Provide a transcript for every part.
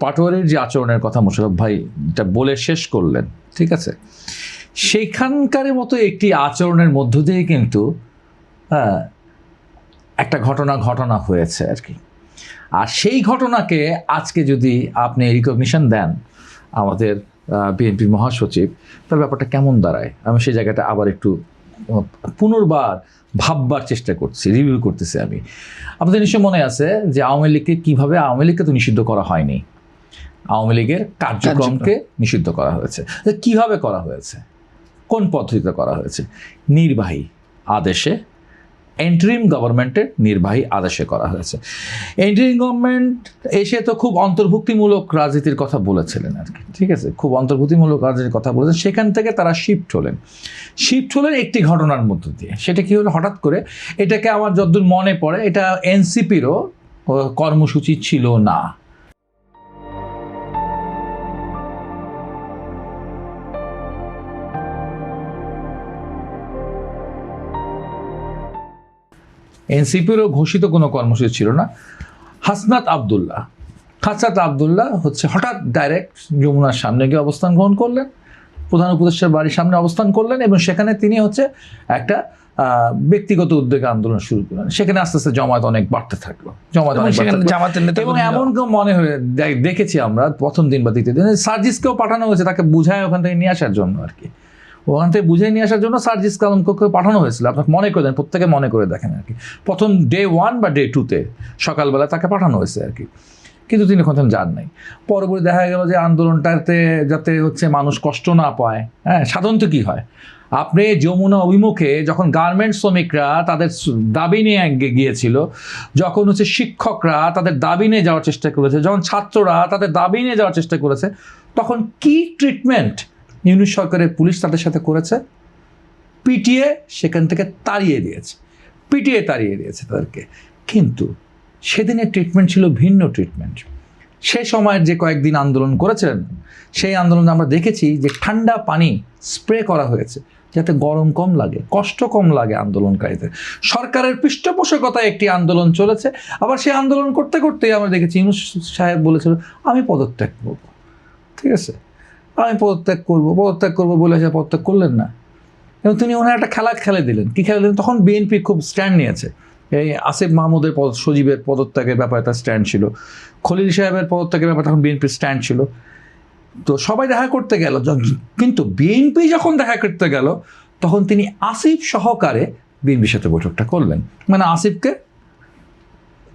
পাটোয়ারির যে আচরণের কথা মোশাররফ ভাই এটা বলে শেষ করলেন, ঠিক আছে, সেইখানকার মতো একটি আচরণের মধ্য দিয়ে কিন্তু একটা ঘটনা হয়েছে আর কি। আর সেই ঘটনাকে আজকে যদি আপনি রিকগনিশন দেন আমাদের বিএনপির মহাসচিব, তার ব্যাপারটা কেমন দাঁড়ায়? আমি সেই জায়গাটা আবার একটু পুনর্বার ভাববার চেষ্টা করছি, রিভিউ করতেছি আমি। আপনাদের নিশ্চয় মনে আছে যে আওয়ামী লীগকে তো নিষিদ্ধ করা হয়নি, আওয়ামী লীগের কার্যক্রমকে নিষিদ্ধ করা হয়েছে। কিভাবে করা হয়েছে, কোন পদ্ধতিতে করা হয়েছে? নির্বাহী আদেশে, এন্টারিম গভর্নমেন্টের নির্বাহী আদেশে করা হয়েছে। এন্টারিম গভর্নমেন্ট এসে তো খুব অন্তর্ভুক্তিমূলক রাজনীতির কথা বলেছিলেন আর কি, ঠিক আছে, খুব অন্তর্ভুক্তিমূলক রাজনীতির কথা বলেছেন। সেখান থেকে তারা শিফট হলেন একটি ঘটনার মধ্য দিয়ে। সেটা কি হলো, হঠাৎ করে এটাকে আমার যতদূর মনে পড়ে এটা এনসিপিরও কর্মসূচি ছিল না। এনসিপিরও ঘোষিত কোনো কর্মসূচি ছিল না। হাসনাত আবদুল্লাহ হচ্ছে হঠাৎ ডাইরেক্ট যমুনার সামনে গিয়ে অবস্থান গ্রহণ করলেন, প্রধান উপদেষ্টার বাড়ির সামনে অবস্থান করলেন, এবং সেখানে তিনি হচ্ছে একটা ব্যক্তিগত উদ্যোগে আন্দোলন শুরু করলেন। সেখানে আস্তে আস্তে জমায়েত অনেক বাড়তে থাকলো, এবং এমন কেউ মনে হয়ে দেখেছি আমরা প্রথম দিন বা দ্বিতীয় দিন সার্জিসকেও পাঠানো হয়েছে তাকে বুঝায় ওখান থেকে নিয়ে আসার জন্য আর কি। ওখান থেকে বুঝে নিয়ে আসার জন্য সার্জিস আলমকে পাঠানো হয়েছিল। আপনাকে মনে করে দেন, প্রত্যেকে মনে করে দেখেন আর কি, প্রথম ডে 1 বা ডে 2-তে সকালবেলা তাকে পাঠানো হয়েছে আর কি, কিন্তু তিনি কোথাও যান নাই। পরবর্তী দেখা গেল যে আন্দোলনটাতে যাতে হচ্ছে মানুষ কষ্ট না পায়, হ্যাঁ, সাধারণত কী হয়, আপনি যমুনা অভিমুখে যখন গার্মেন্টস শ্রমিকরা তাদের দাবি নিয়ে গিয়েছিল, যখন হচ্ছে শিক্ষকরা তাদের দাবি নিয়ে যাওয়ার চেষ্টা করেছে, যখন ছাত্ররা তাদের দাবি নিয়ে যাওয়ার চেষ্টা করেছে, তখন কি ট্রিটমেন্ট ইউনিট সরকারের পুলিশ তাদের সাথে করেছে? পিটিয়ে সেখান থেকে তাড়িয়ে দিয়েছে তাদেরকে। কিন্তু সেদিনের ট্রিটমেন্ট ছিল ভিন্ন ট্রিটমেন্ট। সে সময়ের যে কয়েকদিন আন্দোলন করেছিলেন, সেই আন্দোলনে আমরা দেখেছি যে ঠান্ডা পানি স্প্রে করা হয়েছে যাতে গরম কম লাগে, কষ্ট কম লাগে আন্দোলনকারীদের। সরকারের পৃষ্ঠপোষকতায় একটি আন্দোলন চলেছে। আবার সেই আন্দোলন করতে করতেই আমরা দেখেছি ইউনূস সাহেব বলেছিল আমি পদত্যাগ করব, ঠিক আছে, আমি পদত্যাগ করবো বলে সে পদত্যাগ করলেন না, এবং তিনি ওনার একটা খেলে দিলেন। কী খেলা দিলেন? তখন বিএনপি খুব স্ট্যান্ড নিয়েছে। এই আসিফ মাহমুদের সজীবের পদত্যাগের ব্যাপারে তার স্ট্যান্ড ছিল, খলিল সাহেবের পদত্যাগের ব্যাপারে তখন বিএনপির স্ট্যান্ড ছিল। তো সবাই দেখা করতে গেল, কিন্তু বিএনপি যখন দেখা করতে গেল তখন তিনি আসিফ সহকারে বিএনপির সাথে বৈঠকটা করলেন, মানে আসিফকে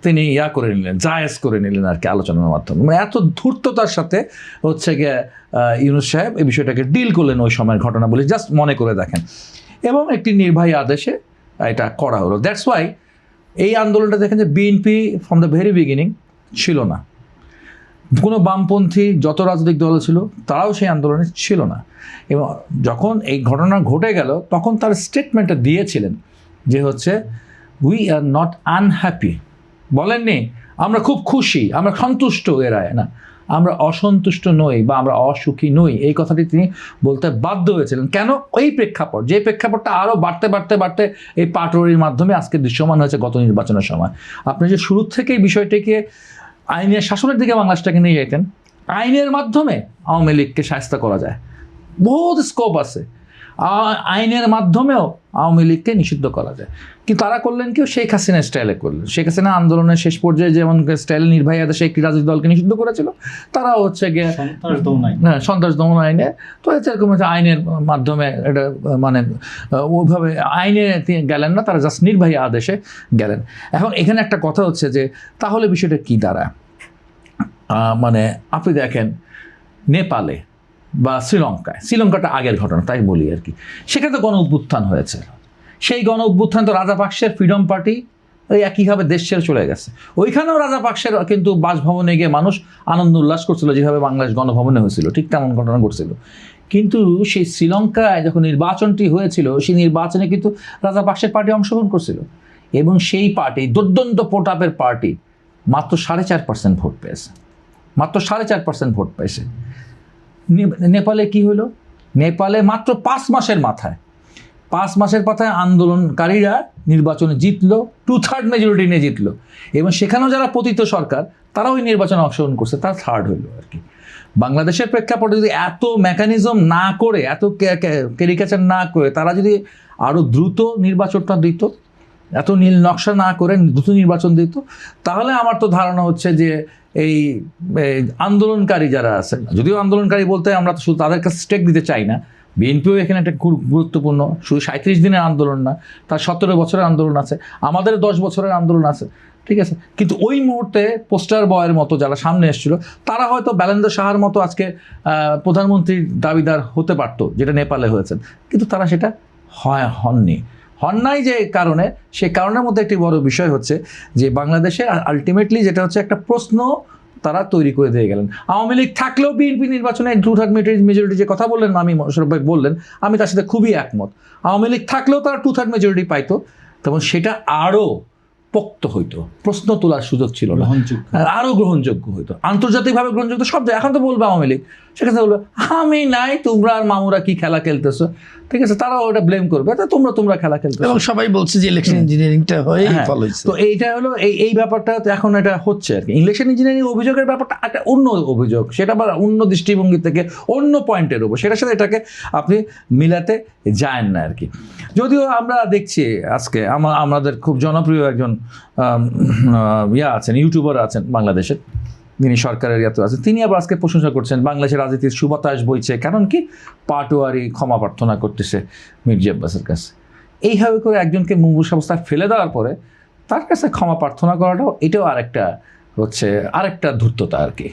তিনি জায়েজ করে নিলেন আর কি আলোচনার মাধ্যমে। মানে এত ধূর্ততার সাথে হচ্ছে গিয়ে ইউনূস সাহেব এই বিষয়টাকে ডিল করলেন ওই সময়ের ঘটনা বলে, জাস্ট মনে করে দেখেন। এবং একটি নির্বাহী আদেশে এটা করা হলো। দ্যাটস ওয়াই এই আন্দোলনটা দেখেন যে BNP from the very beginning ছিল না, কোনো বামপন্থী যত রাজনৈতিক দল ছিল তারাও সেই আন্দোলনে ছিল না। এবং যখন এই ঘটনা ঘটে গেল তখন তার স্টেটমেন্টটা দিয়েছিলেন যে হচ্ছে উই আর নট আনহ্যাপি, বলেননি আমরা খুব খুশি, আমরা সন্তুষ্ট, এরায় না, আমরা অসন্তুষ্ট নই বা আমরা অসুখী নই। এই কথাটি তিনি বলতে বাধ্য হয়েছিলেন। কেন? ওই প্রেক্ষাপট, যে প্রেক্ষাপটটা আরও বাড়তে এই পাটোয়ারির মাধ্যমে আজকে দৃশ্যমান হয়েছে গত নির্বাচনের সময়। আপনি যে শুরু থেকেই বিষয়টিকে আইনের শাসনের দিকে বাংলাদেশটাকে নিয়ে যেতেন, আইনের মাধ্যমে আওয়ামী লীগকে শায়েস্ত করা যায়, বহুত স্কোপ আছে, আইনের মাধ্যমেও আওয়ামী লীগকে নিষিদ্ধ করা যায়। কিন্তু তারা করলেন কেউ শেখ হাসিনা স্টাইলে করলেন। শেখ হাসিনা আন্দোলনের শেষ পর্যায়ে যেমন স্টাইলে নির্বাহী আদেশে একটি রাজনৈতিক দলকে নিষিদ্ধ করেছিল, তারাও হচ্ছে গিয়ে সন্ত্রাস দমন আইনে, তো এরকম হচ্ছে আইনের মাধ্যমে এটা মানে ওইভাবে আইনে গেলেন না, তারা জাস্ট নির্বাহী আদেশে গেলেন। এখন এখানে একটা কথা হচ্ছে যে তাহলে বিষয়টা কী দাঁড়ায়, মানে আপনি দেখেন নেপালে বা শ্রীলঙ্কাটা আগের ঘটনা তাই বলি আর কি, সেখানে তো গণ অভ্যুত্থান হয়েছে। সেই গণ অভ্যুত্থান তো রাজাপাকসের ফ্রিডম পার্টি ওই একইভাবে দেশ ছেড়ে চলে গেছে। ওইখানেও রাজাপাকসের কিন্তু বাসভবনে গিয়ে মানুষ আনন্দ উল্লাস করছিল, যেভাবে বাংলাদেশ গণভবনে হয়েছিল ঠিক তেমন ঘটনা ঘটছিল। কিন্তু সেই শ্রীলঙ্কায় যখন নির্বাচনটি হয়েছিল, সেই নির্বাচনে কিন্তু রাজাপাকসের পার্টি অংশগ্রহণ করছিল, এবং সেই পার্টি দুর্দান্ত প্রতাপের পার্টি মাত্র 4.5% ভোট পেয়েছে, মাত্র 4.5% ভোট পেয়েছে। নেপালে কি হলো? নেপালে মাত্র 5 মাসের মাথায় 5 মাসের পাতায় আন্দোলনকারীরা নির্বাচনে জিতলো, 2/3 মেজরিটি নিয়ে জিতলো, এবং সেখানেও যারা পতিত সরকার তারাও ওই নির্বাচনে অংশগ্রহণ করছে, তারা থার্ড হইলো আর কি। বাংলাদেশের প্রেক্ষাপটে যদি এত মেকানিজম না করে, এত ক্যারিকেচার না করে তারা যদি আরও দ্রুত নির্বাচনটা দিত, এত নীল নকশা না করে দ্রুত নির্বাচন দিত, তাহলে আমার তো ধারণা হচ্ছে যে এই আন্দোলনকারী যারা আছেন, যদিও আন্দোলনকারী বলতে আমরা তো শুধু তাদের কাছে স্টেক দিতে চাই না, বিএনপিও এখানে একটা খুব গুরুত্বপূর্ণ, শুধু 37 দিনের আন্দোলন না, তার 17 বছরের আন্দোলন আছে, আমাদের 10 বছরের আন্দোলন আছে, ঠিক আছে। কিন্তু ওই মুহূর্তে পোস্টার বয়ের মতো যারা সামনে এসেছিল, তারা হয়তো ব্যালেন্দ্র শাহর মতো আজকে প্রধানমন্ত্রীর দাবিদার হতে পারতো, যেটা নেপালে হয়েছেন, কিন্তু তারা সেটা হন নাই যে কারণে, সেই কারণের মধ্যে একটি বড় বিষয় হচ্ছে যে বাংলাদেশে আলটিমেটলি যেটা হচ্ছে একটা প্রশ্ন তারা তৈরি করে দিয়ে গেলেন। আওয়ামী লীগ থাকলেও বিএনপি নির্বাচনে 2/3 মেজরিটি যে কথা বললেন, আমি মোশাররফ ভাই বললেন, আমি তার সাথে খুবই একমত। আওয়ামী লীগ থাকলেও তারা 2/3 মেজরিটি পাইতো, তখন সেটা আরও পোক্ত হইতো, প্রশ্ন তোলার সুযোগ ছিল না, আরও গ্রহণযোগ্য হইতো, আন্তর্জাতিকভাবে গ্রহণযোগ্য শব্দ। এখন তো বলবে আওয়ামী লীগ, সেখানে বলবে আমি নাই, তোমরা আর মামুরা কি খেলা খেলতেছো, ঠিক আছে, তারাও ওটা ব্লেম করবে, তা তোমরা খেলা খেলতেছো, এবং সবাই বলছে যে ইলেকশন ইঞ্জিনিয়ারিংটা হয়ে ফল হয়েছে। তো এইটা হলো এই ব্যাপারটা এখন এটা হচ্ছে আর কি। ইলেকশন ইঞ্জিনিয়ারিং অভিযোগের ব্যাপারটা একটা অন্য অভিযোগ, সেটা আবার অন্য দৃষ্টিভঙ্গি থেকে অন্য পয়েন্টের উপর, সেটার সাথে এটাকে আপনি মিলাতে যায়েন না আর কি। যদিও আমরা দেখছি আজকে আমাদের খুব জনপ্রিয় একজন আছেন, ইউটিউবার আছেন বাংলাদেশের, যিনি সরকারের ইয়াতে আছেন, তিনি আবার আজকে প্রশংসা করছেন বাংলাদেশের রাজনীতির সুবাতাস বইছে, কারণ কি পাটোয়ারি ক্ষমা প্রার্থনা করতেছে মির্জা আব্বাসের কাছে। এইভাবে করে একজনকে মুমূর্ষু অবস্থায় ফেলে দেওয়ার পরে তার কাছে ক্ষমা প্রার্থনা করাটাও এটাও আরেকটা ধূর্ততা আর কি।